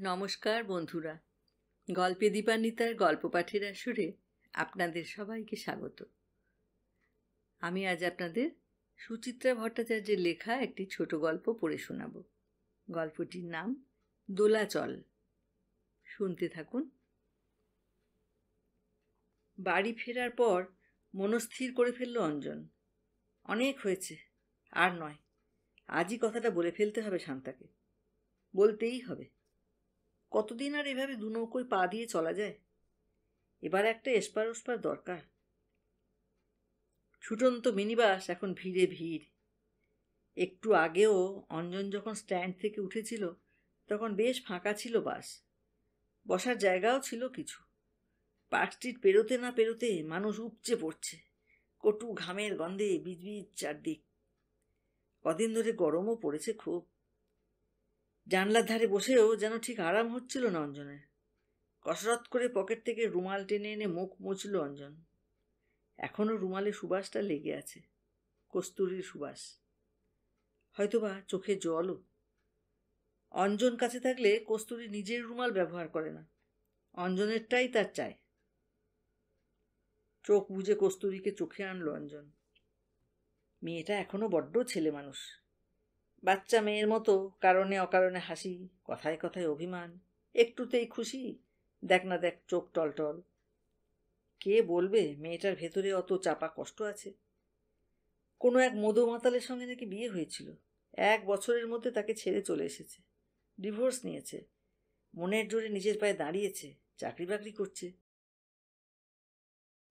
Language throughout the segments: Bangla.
নমস্কার বন্ধুরা, গল্পে দীপান্বিতার গল্প পাঠের আসরে আপনাদের সবাইকে স্বাগত। আমি আজ আপনাদের সুচিত্রা ভট্টাচার্যের লেখা একটি ছোট গল্প পড়ে শোনাব। গল্পটির নাম দোলাচল। শুনতে থাকুন। বাড়ি ফেরার পর মনস্থির করে ফেলল অঞ্জন, অনেক হয়েছে, আর নয়, আজই কথাটা বলে ফেলতে হবে শান্তাকে, বলতেই হবে। কতদিন আর এভাবে দু নৌকোয় পা দিয়ে চলা যায়? এবার একটা এসপার ওসপার দরকার। ছুটন্ত মিনিবাস এখন ভিড়ে ভিড়। একটু আগেও অঞ্জন যখন স্ট্যান্ড থেকে উঠেছিল তখন বেশ ফাঁকা ছিল বাস, বসার জায়গাও ছিল কিছু। পার্ক স্ট্রিট পেরোতে না পেরোতে মানুষ উপচে পড়ছে, কটু ঘামের গন্ধে বিজবিজ চারদিক। কদিন ধরে গরমও পড়েছে খুব। জানলার ধারে বসেও যেন ঠিক আরাম হচ্ছিল না অঞ্জনের। কসরত করে পকেট থেকে রুমাল টেনে এনে মুখ মুছল অঞ্জন। এখনও রুমালে সুবাসটা লেগে আছে, কস্তুরীর সুবাস। হয়তোবা চোখে জলও। অঞ্জন কাছে থাকলে কস্তুরী নিজের রুমাল ব্যবহার করে না, অঞ্জনেরটাই তার চায়। চোখ বুজে কস্তুরীকে চোখে আনলো অঞ্জন। মেয়েটা এখনো বড্ড ছেলে মানুষ, বাচ্চা মেয়ের মতো কারণে অকারণে হাসি, কথায় কথায় অভিমান, একটুতেই খুশি, দেখ না দেখ চোখ টলটল। কে বলবে মেয়েটার ভেতরে অত চাপা কষ্ট আছে? কোনো এক মধু মাতালের সঙ্গে নাকি বিয়ে হয়েছিল, 1 বছরের মধ্যে তাকে ছেড়ে চলে এসেছে, ডিভোর্স নিয়েছে, মনের জোরে নিজের পায়ে দাঁড়িয়েছে, চাকরি বাকরি করছে।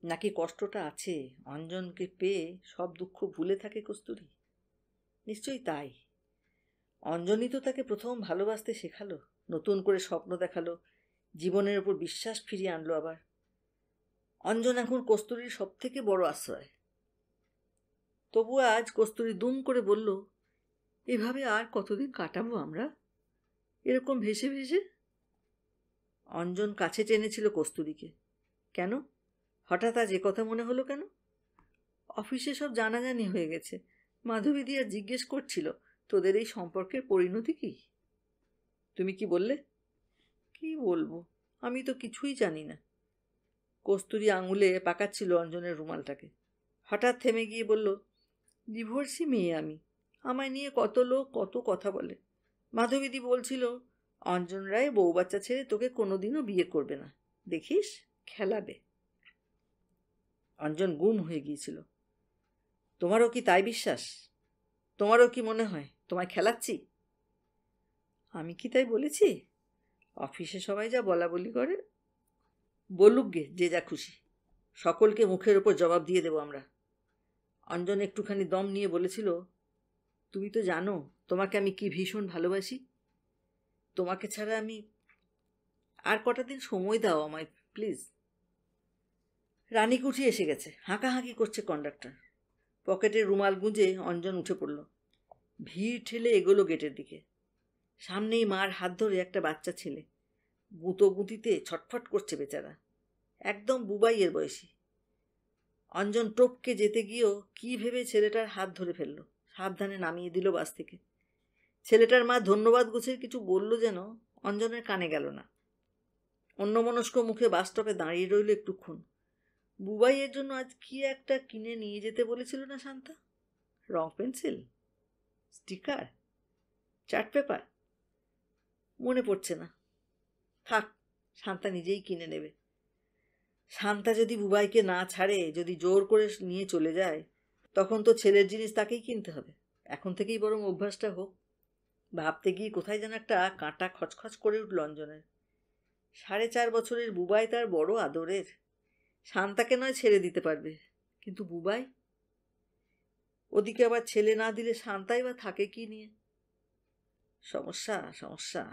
নাকি কষ্টটা আছে অঞ্জনকে পেয়ে সব দুঃখ ভুলে থাকে কস্তুরী? নিশ্চয়ই তাই। অঞ্জনই তো তাকে প্রথম ভালোবাসতে শেখালো, নতুন করে স্বপ্ন দেখালো, জীবনের উপর বিশ্বাস ফিরিয়ে আনলো আবার। অঞ্জন এখন কস্তুরীর সব থেকে বড় আশ্রয়। তবু আজ কস্তুরী দুম করে বলল, এভাবে আর কতদিন কাটাবো আমরা, এরকম ভেসে ভেসে? অঞ্জন কাছে টেনেছিল কস্তুরীকে। কেন হঠাৎ আজ কথা মনে হলো কেন? অফিসে সব জানাজানি হয়ে গেছে, মাধবীদি আর জিজ্ঞেস করছিল তোদের এই সম্পর্কের পরিণতি কি। তুমি কি বললে? কি বলবো, আমি তো কিছুই জানি না। কস্তুরী আঙুলে পাকাচ্ছিল অঞ্জনের রুমালটাকে। হঠাৎ থেমে গিয়ে বলল, ডিভোর্সি মেয়ে আমি, আমায় নিয়ে কত লোক কত কথা বলে। মাধবীদি বলছিল অঞ্জন রায় বউ বাচ্চা ছেড়ে তোকে কোনোদিনও বিয়ে করবে না, দেখিস খেলাবে। অঞ্জন গুম হয়ে গিয়েছিল। তোমারও কি তাই বিশ্বাস? তোমারও কি মনে হয় তোমায় খেলাচ্ছি? আমি কি তাই বলেছি? অফিসে সবাই যা বলা বলি করে। বলুক গে যে যা খুশি, সকলকে মুখের ওপর জবাব দিয়ে দেব আমরা। অঞ্জন একটুখানি দম নিয়ে বলেছিল, তুমি তো জানো তোমাকে আমি কি ভীষণ ভালোবাসি। তোমাকে ছাড়া আমি আর কটা দিন সময় দাও আমায় প্লিজ। রানীকুঠি এসে গেছে, হাঁকাহাঁকি করছে কন্ডাক্টর। পকেটের রুমাল গুঁজে অঞ্জন উঠে পড়ল। ভিড় ঠেলে এগোলো গেটের দিকে। সামনেই মার হাত ধরে একটা বাচ্চা ছেলে, গুঁতো গুঁতিতে ছটফট করছে বেচারা, একদম বুবাইয়ের বয়সী। অঞ্জন টপকে যেতে গিয়েও কি ভেবে ছেলেটার হাত ধরে ফেলল, সাবধানে নামিয়ে দিল বাস থেকে। ছেলেটার মা ধন্যবাদ গোছের কিছু বলল যেন অঞ্জনের কানে গেল না। অন্যমনস্ক মুখে বাস স্টপে দাঁড়িয়ে রইল একটুক্ষণ। বুবাইয়ের জন্য আজ কি একটা কিনে নিয়ে যেতে বলেছিল না শান্তা? রং পেন্সিল, স্টিকার, চার্ট পেপার, মনে পড়ছে না। থাক, শান্তা নিজেই কিনে নেবে। শান্তা যদি বুবাইকে না ছাড়ে, যদি জোর করে নিয়ে চলে যায়, তখন তো ছেলের জিনিস তাকেই কিনতে হবে। এখন থেকেই বরং অভ্যাসটা হোক। ভাবতে গিয়ে কোথায় যেন একটা কাঁটা খচখচ করে উঠল অঞ্জনের। 4.5 বছরের বুবাই তার বড় আদরের, শান্তাকে নয় ছেড়ে দিতে পারবে, কিন্তু বুবাই? ওদিকে আবার ছেলে না দিলে শান্তাই বা থাকে কি নিয়ে? সমস্যা সমস্যা।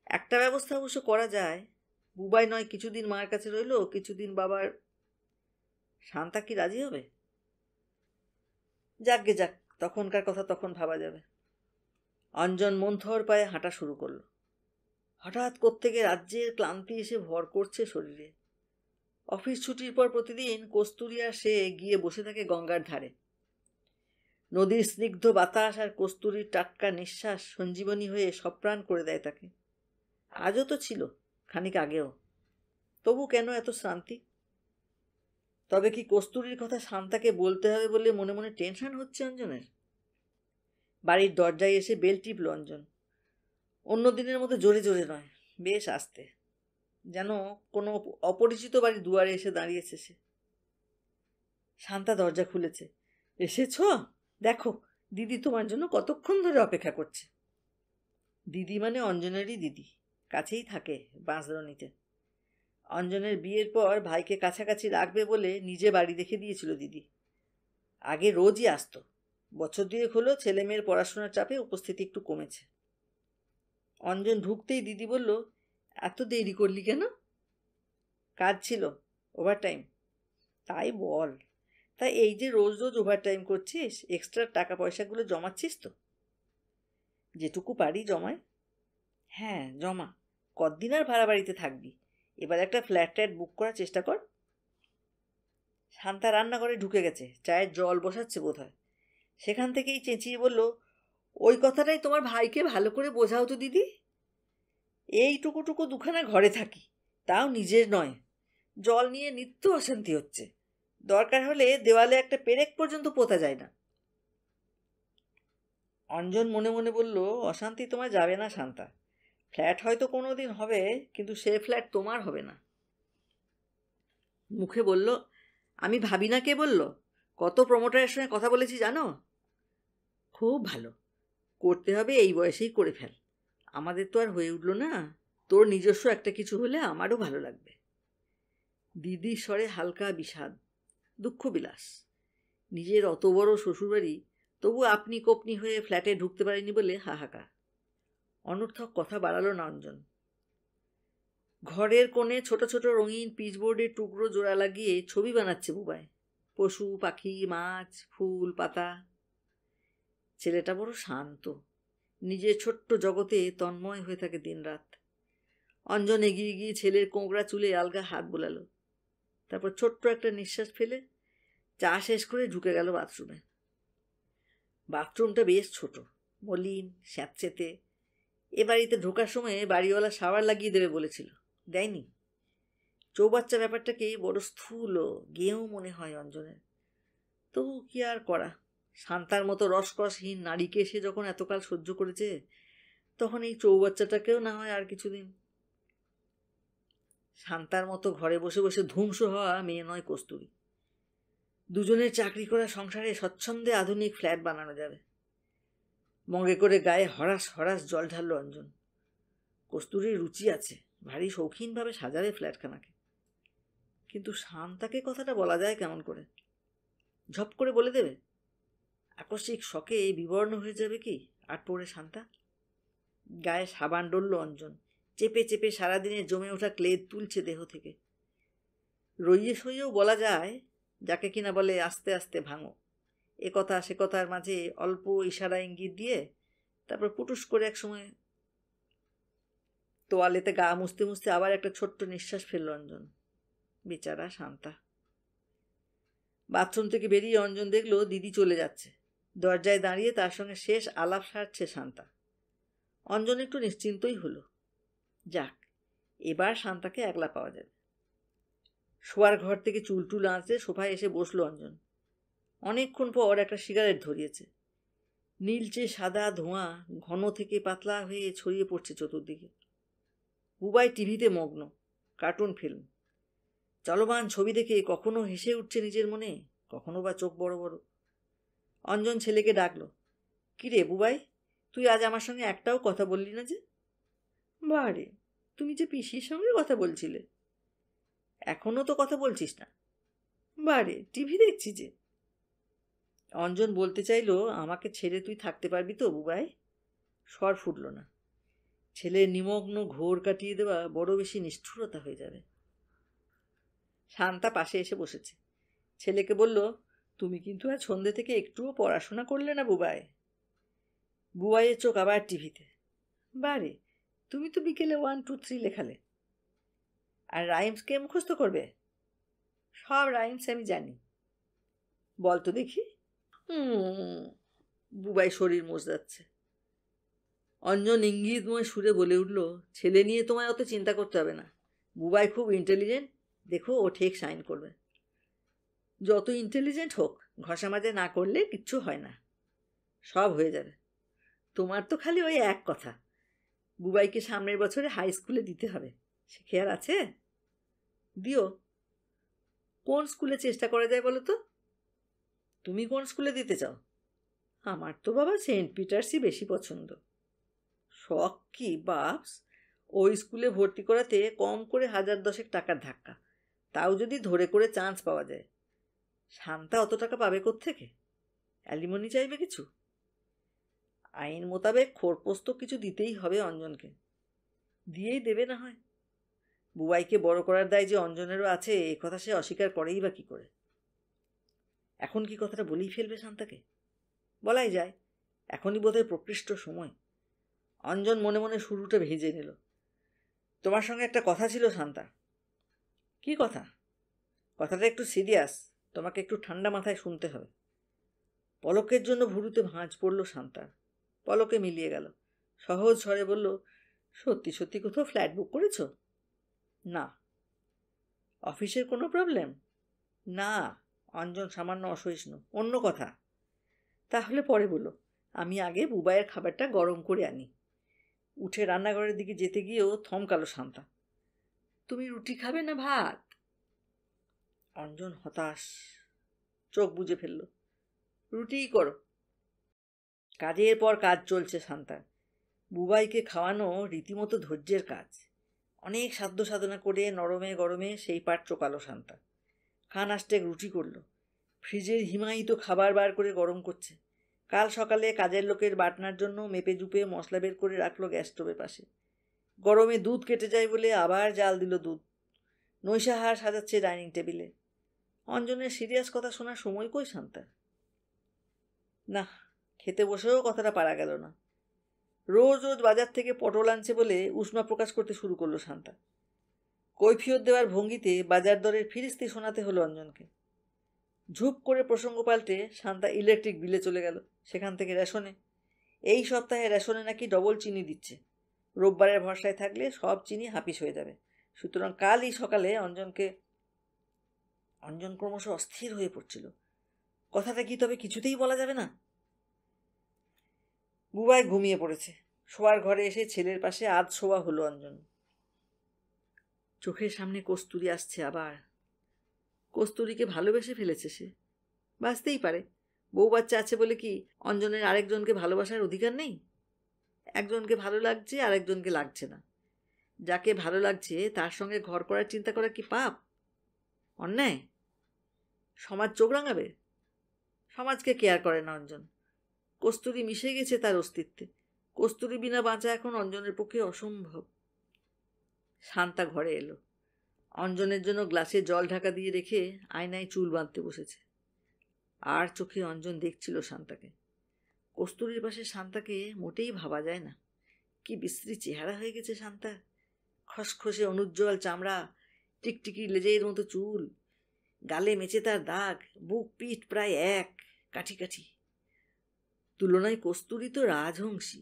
একটা ব্যবস্থা অবশ্য করা যায়। বুবাই নয় কিছুদিন মার কাছে রইল, কিছুদিন বাবার। শান্তা কি রাজি হবে? যাকগে যাক, তখনকার কথা তখন ভাবা যাবে। অঞ্জন মন্থর পায়ে হাঁটা শুরু করল। হঠাৎ কোত্থেকে রাজ্যের ক্লান্তি এসে ভর করছে শরীরে। অফিস ছুটির পর প্রতিদিন কস্তুরী আর সে গিয়ে বসে থাকে গঙ্গার ধারে। নদীর স্নিগ্ধ বাতাস আর কস্তুরীর টাটকা নিঃশ্বাস সঞ্জীবনী হয়ে সপ্রাণ করে দেয় তাকে। আজও তো ছিল, খানিক আগেও। তবু কেন এত শ্রান্তি? তবে কি কস্তুরীর কথা শান্তাকে বলতে হবে বলে মনে মনে টেনশন হচ্ছে অঞ্জনের? বাড়ির দরজায় এসে বেল টিপল অঞ্জন। অন্য দিনের মতো জোরে জোরে নয়, বেশ আস্তে, যেন কোনো অপরিচিত বাড়ির দুয়ারে এসে দাঁড়িয়েছে সে। শান্তা দরজা খুলেছে। এসেছ? দেখো, দিদি তোমার জন্য কতক্ষণ ধরে অপেক্ষা করছে। দিদি মানে অঞ্জনেরই দিদি, কাছেই থাকে বাঁশদ্রোণীতে। অঞ্জনের বিয়ের পর ভাইকে কাছাকাছি রাখবে বলে নিজে বাড়ি দেখে দিয়েছিল দিদি। আগে রোজই আসতো, বছর দুয়েক হলো ছেলে মেয়ের পড়াশোনার চাপে উপস্থিতি একটু কমেছে। অঞ্জন ঢুকতেই দিদি বলল, এত দেরি করলি কেন? কাজ ছিল, ওভারটাইম। তাই বল। তাই এই যে রোজ রোজ ওভারটাইম করছিস, এক্সট্রা টাকা পয়সাগুলো জমাচ্ছিস তো? যেটুকু পারি জমায়। হ্যাঁ জমা। কতদিন আর ভাড়া বাড়িতে থাকবি? এবার একটা ফ্ল্যাট ট্যাট বুক করার চেষ্টা কর। শান্তা রান্নাঘরে ঢুকে গেছে, চায়ের জল বসাচ্ছে বোধ হয়। সেখান থেকেই চেঁচিয়ে বলল, ওই কথাটাই তোমার ভাইকে ভালো করে বোঝাও তো দিদি। এইটুকুটুকু দুখানা ঘরে থাকি, তাও নিজের নয়। জল নিয়ে নিত্য অশান্তি হচ্ছে। দরকার হলে দেওয়ালে একটা পেরেক পর্যন্ত পোতা যায় না। অঞ্জন মনে মনে বলল, অশান্তি তোমার যাবে না শান্তা। ফ্ল্যাট হয়তো কোনো দিন হবে, কিন্তু সে ফ্ল্যাট তোমার হবে না। মুখে বলল, আমি ভাবি না কে বলল? কত প্রমোটারের সঙ্গে কথা বলেছি জানো? খুব ভালো। করতে হবে এই বয়সেই করে ফেল। আমাদের তো আর হয়ে উঠল না। তোর নিজস্ব একটা কিছু হলে আমারও ভালো লাগবে। দিদির স্বরে হালকা বিষাদ, দুঃখ বিলাস। নিজের অত বড় শ্বশুরবাড়ি, তবু আপনি কপনি হয়ে ফ্ল্যাটে ঢুকতে পারেনি বলে হাহাকার। অনর্থক কথা বাড়ালো না অঞ্জন। ঘরের কোণে ছোট ছোট রঙিন পিচবোর্ডের টুকরো জোড়া লাগিয়ে ছবি বানাচ্ছে বুবাই। পশু পাখি, মাছ, ফুল পাতা। ছেলেটা বড় শান্ত, নিজের ছোট্ট জগতে তন্ময় হয়ে থাকে দিনরাত। অঞ্জন এগিয়ে গিয়ে ছেলের কোঁকড়া চুলে আলগা হাত বোলালো। তারপর ছোট্ট একটা নিঃশ্বাস ফেলে চা শেষ করে ঢুকে গেল বাথরুমে। বাথরুমটা বেশ ছোট, মলিন, স্যাঁতসেঁতে। এ বাড়িতে ঢোকার সময় বাড়িওয়ালা শাওয়ার লাগিয়ে দেবে বলেছিল, দেয়নি। চৌবাচ্চা ব্যাপারটাকে বড় স্থূল ও গেঁয়ো মনে হয় অঞ্জনের। তবু কি আর করা, শান্তার মতো রসকসহীন নারীকে সে যখন এতকাল সহ্য করেছে, তখন এই চৌবাচ্চাটাকেও না হয় আর কিছুদিন। শান্তার মতো ঘরে বসে বসে ধ্বংস হওয়া মেয়ে নয় কস্তুরী। দুজনের চাকরি করা সংসারে স্বচ্ছন্দে আধুনিক ফ্ল্যাট বানানো যাবে। মগে করে গায়ে হরাস হরাস জল ঢালল অঞ্জন। কস্তুরীর রুচি আছে, ভারী শৌখিনভাবে সাজাবে ফ্ল্যাটখানাকে। কিন্তু শান্তাকে কথাটা বলা যায় কেমন করে? ঝপ করে বলে দেবে? আকস্মিক শখে বিবর্ণ হয়ে যাবে কি আট পড়ে শান্তা? গায়ে সাবান ডলল অঞ্জন। চেপে চেপে সারাদিনে জমে ওঠা ক্লেদ তুলছে দেহ থেকে। রইয়ে সইয়েও বলা যায়, যাকে কিনা বলে আস্তে আস্তে ভাঙো। এ কথা সে কথার মাঝে অল্প ইশারা ইঙ্গিত দিয়ে তারপর পুটুস করে এক সময় তোয়ালেতে গা মুছতে মুছতে আবার একটা ছোট্ট নিঃশ্বাস ফেলল অঞ্জন। বেচারা শান্তা। বাথরুম থেকে বেরিয়ে অঞ্জন দেখল দিদি চলে যাচ্ছে। দরজায় দাঁড়িয়ে তার সঙ্গে শেষ আলাপ সারছে শান্তা। অঞ্জন একটু নিশ্চিন্তই হলো। যাক, এবার শান্তাকে একলা পাওয়া যাবে। শোয়ার ঘর থেকে চুলটুল আঁচড়ে সোফায় এসে বসলো অঞ্জন। অনেকক্ষণ পর একটা সিগারেট ধরিয়েছে। নীলচে সাদা ধোঁয়া ঘন থেকে পাতলা হয়ে ছড়িয়ে পড়ছে চতুর্দিকে। বুবাই টিভিতে মগ্ন, কার্টুন ফিল্ম। চলমান ছবি দেখে কখনো হেসে উঠছে নিজের মনে, কখনো বা চোখ বড় বড়। অঞ্জন ছেলেকে ডাকলো, কিরে বুবাই, তুই আজ আমার সঙ্গে একটাও কথা বললি না যে? বারে, তুমি যে পিসির সঙ্গে কথা বলছিলে। এখনো তো কথা বলছিস না? বারে, টিভি দেখছি যে। অঞ্জন বলতে চাইল, আমাকে ছেড়ে তুই থাকতে পারবি তো বুবাই? স্বর ফুটল না। ছেলের নিমগ্ন ঘোর কাটিয়ে দেওয়া বড় বেশি নিষ্ঠুরতা হয়ে যাবে। শান্তা পাশে এসে বসেছে। ছেলেকে বলল, তুমি কিন্তু আজ সন্ধ্যে থেকে একটুও পড়াশোনা করলে না বুবাই। বুবাইয়ের চোখ আবার টিভিতে। বারে, তুমি তো বিকেলে 1, 2, 3 লেখালে। আর রাইমস কে মুখস্থ করবে? সব রাইমস আমি জানি। বল তো দেখি। বুবাই শরীর মোচড়াচ্ছে। অঞ্জন ইঙ্গিতময় সুরে বলে উঠল, ছেলে নিয়ে তোমায় অত চিন্তা করতে হবে না। বুবাই খুব ইন্টেলিজেন্ট, দেখো ও ঠিক সাইন করবে। যত ইন্টেলিজেন্ট হোক, ঘষা মাজা না করলে কিচ্ছু হয় না, সব হয়ে যাবে। তোমার তো খালি ওই এক কথা, বুবাইকে সামনের বছরে হাই স্কুলে দিতে হবে, সে খেয়াল আছে? দিও। কোন স্কুলে চেষ্টা করা যায় বলো তো? তুমি কোন স্কুলে দিতে চাও? আমার তো বাবা সেন্ট পিটার্সই বেশি পছন্দ। শখ কি বাপস, ওই স্কুলে ভর্তি করাতে কম করে 1000-10 টাকার ধাক্কা, তাও যদি ধরে করে চান্স পাওয়া যায়। শান্তা অত টাকা পাবে কোত্থেকে? অ্যালিমনি চাইবে কিছু? আইন মোতাবেক খোরপোস্ত কিছু দিতেই হবে অঞ্জনকে। দিয়েই দেবে না হয়। বুবাইকে বড় করার দায় যে অঞ্জনেরও আছে, এ কথা সে অস্বীকার করেই বা কি করে? এখন কি কথাটা বলেই ফেলবে শান্তাকে? বলাই যায়, এখনই বোধহয় প্রকৃষ্ট সময়। অঞ্জন মনে মনে শুরুটা ভেজে নিল। তোমার সঙ্গে একটা কথা ছিল শান্তা। কি কথা? কথাটা একটু সিরিয়াস, তোমাকে একটু ঠান্ডা মাথায় শুনতে হবে। পলকের জন্য ভুরুতে ভাঁজ পড়ল শান্তার। পলকে মিলিয়ে গেল। সহজ স্বরে বলল, সত্যি সত্যি কোথাও ফ্ল্যাট বুক করেছ? না। অফিসের কোনো প্রবলেম? না। অঞ্জন সামান্য অসহিষ্ণু। অন্য কথা। তাহলে পরে বলো, আমি আগে বুবাইয়ের খাবারটা গরম করে আনি। উঠে রান্নাঘরের দিকে যেতে গিয়েও থমকালো শান্তা। তুমি রুটি খাবে না ভাত? অঞ্জন হতাশ, চোখ বুজে ফেলল। রুটিই করো। কাজের পর কাজ চলছে শান্তার। বুবাইকে খাওয়ানো রীতিমতো ধৈর্যের কাজ। অনেক সাধ্য সাধনা করে নরমে গরমে সেই পাট চোকালো শান্তা। খান আষ্টেক রুটি করলো। ফ্রিজের হিমায়িত খাবার বার করে গরম করছে। কাল সকালে কাজের লোকের বাটনার জন্য মেপে জুপে মশলা বের করে রাখলো গ্যাস স্টোভের পাশে। গরমে দুধ কেটে যায় বলে আবার জাল দিল দুধ। নৈশাহার সাজাচ্ছে ডাইনিং টেবিলে। অঞ্জনের সিরিয়াস কথা শোনার সময় কই শান্তার? না, খেতে বসেও কথাটা পারা গেল না। রোজ রোজ বাজার থেকে পটল আনছে বলে উষ্মা প্রকাশ করতে শুরু করলো শান্তা। কৈফিয়ত দেওয়ার ভঙ্গিতে বাজার দরের ফিরিস্তি শোনাতে হলো অঞ্জনকে। ঝুপ করে প্রসঙ্গ পাল্টে শান্তা ইলেকট্রিক বিলে চলে গেল, সেখান থেকে রেশনে। এই সপ্তাহে রেশনে নাকি ডবল চিনি দিচ্ছে। রোববারের ভরসায় থাকলে সব চিনি হাপিস হয়ে যাবে। সুতরাং কালই সকালে অঞ্জন ক্রমশ অস্থির হয়ে পড়ছিল। কথাটা কি তবে কিছুতেই বলা যাবে না? বুবাই ঘুমিয়ে পড়েছে। শোয়ার ঘরে এসে ছেলের পাশে আধ শোয়া হলো অঞ্জন। চোখের সামনে কস্তুরী আসছে আবার। কস্তুরীকে ভালোবেসে ফেলেছে সে। বাঁচতেই পারে। বউ বাচ্চা আছে বলে কি অঞ্জনের আরেকজনকে ভালোবাসার অধিকার নেই? একজনকে ভালো লাগছে, আরেকজনকে লাগছে না। যাকে ভালো লাগছে তার সঙ্গে ঘর করার চিন্তা করা কি পাপ? অন্যায়? সমাজ চোখ রাঙাবে? সমাজকে কেয়ার করে না অঞ্জন। কস্তুরী মিশে গেছে তার অস্তিত্বে। কস্তুরী বিনা বাঁচা এখন অঞ্জনের পক্ষে অসম্ভব। শান্তা ঘরে এলো। অঞ্জনের জন্য গ্লাসে জল ঢাকা দিয়ে রেখে আয়নায় চুল বাঁধতে বসেছে। আর চোখে অঞ্জন দেখছিল শান্তাকে। কস্তুরীর পাশে শান্তাকে মোটেই ভাবা যায় না। কি বিশ্রী চেহারা হয়ে গেছে শান্তার। খসখসে অনুজ্জ্বল চামড়া, টিকটিকি লেজের মতো চুল, গালে মেচে তার দাগ, বুক পিঠ প্রায় এক, কাঠি কাঠি। তুলনায় কস্তুরী তো রাজহংসী।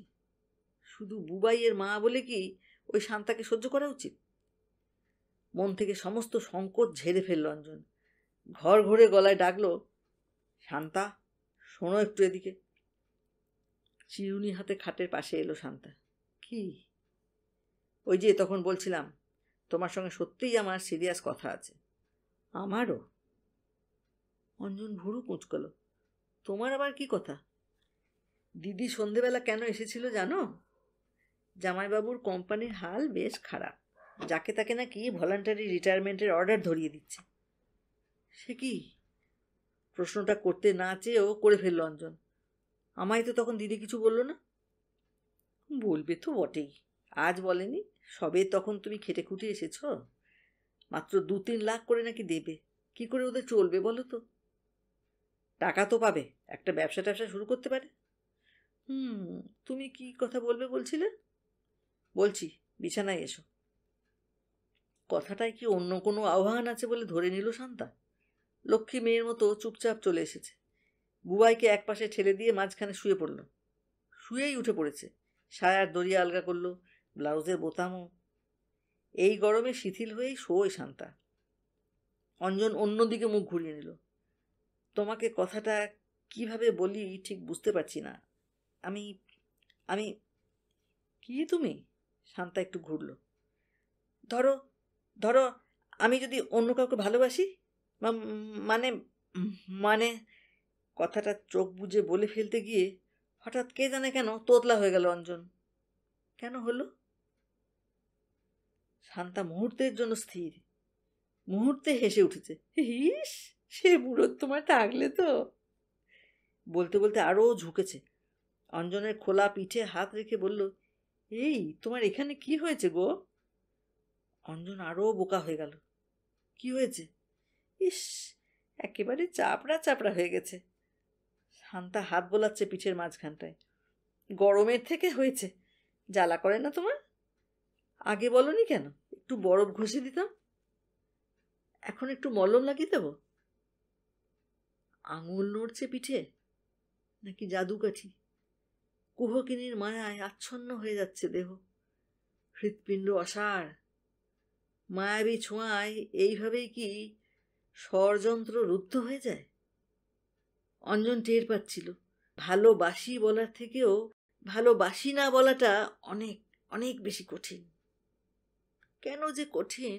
শুধু বুবাইয়ের মা বলে কি ওই শান্তাকে সহ্য করা উচিত? মন থেকে সমস্ত সংকট ঝেড়ে ফেলল অঞ্জন। ঘর ঘরে গলায় ডাকলো, শান্তা, শোনো একটু এদিকে। চিরুনি হাতে খাটের পাশে এলো শান্তা। কি? ওই যে তখন বলছিলাম, তোমার সঙ্গে সত্যিই আমার সিরিয়াস কথা আছে। আমারও? অঞ্জন ভুরু কুঁচকালো। তোমার আবার কি কথা? দিদি সন্ধেবেলা কেন এসেছিল জানো? জামাইবাবুর কোম্পানির হাল বেশ খারাপ। যাকে তাকে নাকি ভলান্টারি রিটায়ারমেন্টের অর্ডার ধরিয়ে দিচ্ছে। সে কি? প্রশ্নটা করতে না চেয়েও করে ফেলল অঞ্জন। আমায় তো তখন দিদি কিছু বলল না। বলবে তো বটেই, আজ বলেনি? সবে তখন তুমি খেটে খুঁটে এসেছ। মাত্র 2-3 লাখ করে নাকি দেবে। কি করে ওদের চলবে বলো তো? টাকা তো পাবে, একটা ব্যবসা ট্যাবসা শুরু করতে পারে। তুমি কি কথা বলবে বলছিলে? বলছি, বিছানায় এসো। কথাটায় কি অন্য কোনো আহ্বান আছে বলে ধরে নিল শান্তা? লক্ষ্মী মেয়ের মতো চুপচাপ চলে এসেছে। বুবাইকে একপাশে ঠেলে দিয়ে মাঝখানে শুয়ে পড়ল। শুয়েই উঠে পড়েছে। সায়ার দড়ি আলগা করলো, ব্লাউজের বোতামও। এই গরমে শিথিল হয়েই শোয় শান্তা। অঞ্জন অন্যদিকে মুখ ঘুরিয়ে নিল। তোমাকে কথাটা কিভাবে বলি ঠিক বুঝতে পারছি না। আমি আমি কি তুমি? শান্তা একটু ঘুরল। ধরো ধরো আমি যদি অন্য কাউকে ভালোবাসি, মানে মানে কথাটা চোখ বুজে বলে ফেলতে গিয়ে হঠাৎ কে জানে কেন তোতলা হয়ে গেল অঞ্জন। কেন হলো? শান্তা মুহূর্তের জন্য স্থির, মুহূর্তে হেসে উঠেছে। ইস, সে বুড়ো তোমার থাকলে তো। বলতে বলতে আরও ঝুঁকেছে। অঞ্জনের খোলা পিঠে হাত রেখে বলল, এই তোমার এখানে কি হয়েছে গো? অঞ্জন আরও বোকা হয়ে গেল। কি হয়েছে? ইস, একেবারে চাপড়া চাপড়া হয়ে গেছে। শান্তা হাত বোলাচ্ছে পিঠের মাঝখানটায়। গরমের থেকে হয়েছে। জ্বালা করে না তোমার? আগে বলনি কেন? একটু বরফ ঘষে দিতাম। এখন একটু মলম লাগিয়ে দেবো? আঙুল নড়ছে পিঠে, নাকি জাদুকাঠি? কুহকিনীর মায়ায় আচ্ছন্ন হয়ে যাচ্ছে দেহ। হৃৎপিণ্ড অসাড়। মায়াবী ছোঁয়ায় এইভাবেই কি ষড়যন্ত্র রুদ্ধ হয়ে যায়? অঞ্জন টের পাচ্ছিল ভালোবাসি বলার থেকেও ভালোবাসি না বলাটা অনেক অনেক বেশি কঠিন। কেন যে কঠিন